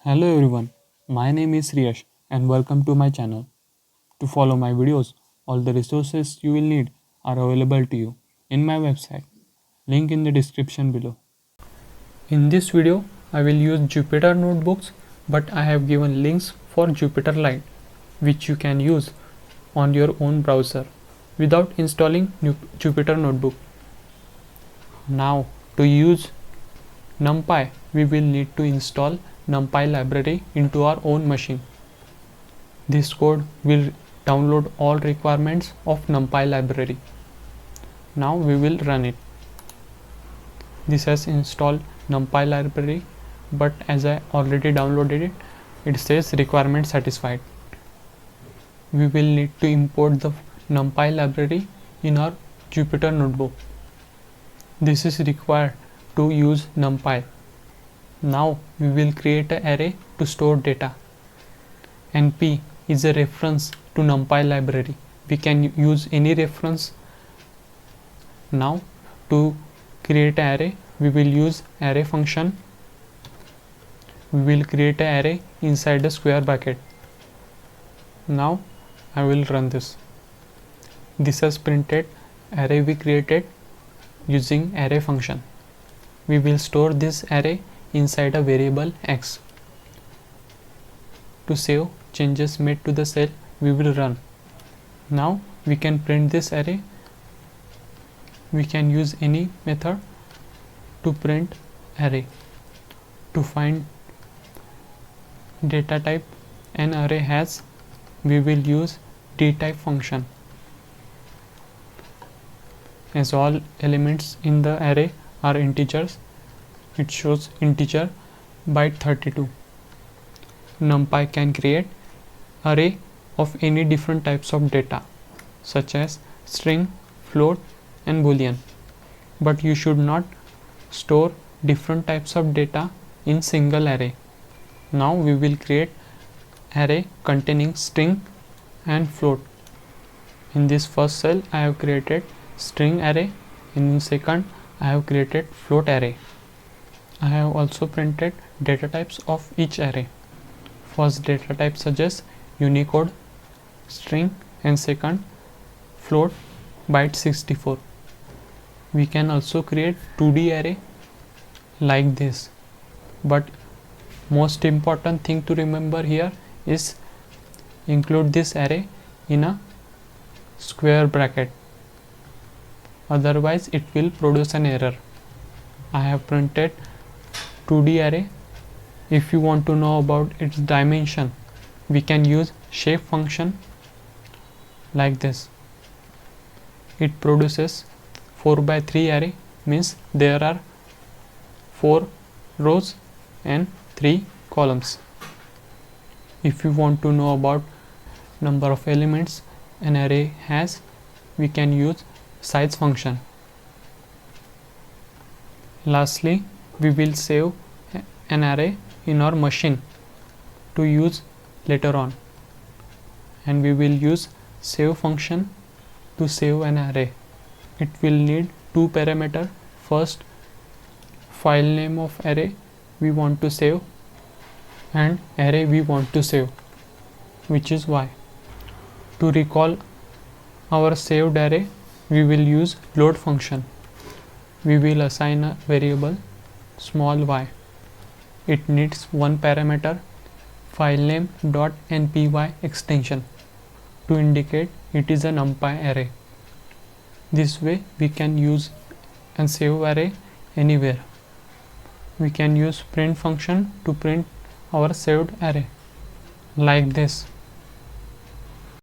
Hello everyone, my name is Riyash and welcome to my channel. To follow my videos, all the resources you will need are available to you in my website, link in the description below. In this video, I will use Jupyter notebooks, but I have given links for Jupyter Lite, which you can use on your own browser without installing Jupyter notebook. Now, to use Numpy, we will need to install Numpy library into our own machine. This code will download all requirements of Numpy library. Now we will run it. This has installed Numpy library, but as I already downloaded it, it says requirement satisfied. We will need to import the Numpy library in our Jupyter notebook. This is required to use Numpy. Now we will create an array to store data. NP is a reference to Numpy library. We can use any reference. Now to create an array, we will use array function. We will create an array inside a square bracket. Now I will run this. This has printed array we created using array function. We will store this array inside a variable x. To save changes made to the cell, we will run. Now we can print this array. We can use any method to print array. To find data type an array has, we will use dtype function. As all elements in the array are integers, it shows integer byte 32. Numpy can create array of any different types of data such as string, float and boolean, but you should not store different types of data in single array. Now we will create array containing string and float. In this first cell I have created string array, in second I have created float array. I have also printed data types of each array. First data type suggests Unicode string and second float byte 64. We can also create 2D array like this, but most important thing to remember here is include this array in a square bracket, otherwise it will produce an error. I have printed 2D array. If you want to know about its dimension, we can use shape function like this. It produces 4x3 array, means there are 4 rows and 3 columns. If you want to know about number of elements an array has, we can use size function. Lastly, we will save an array in our machine to use later on, and we will use save function to save an array. It will need 2 parameters. First, file name of array we want to save and array we want to save, which is y. To recall our saved array, we will use load function. We will assign a variable small y. It needs one parameter, filename .npy extension, to indicate it is a Numpy array. This way we can use and save array anywhere. We can use print function to print our saved array like this.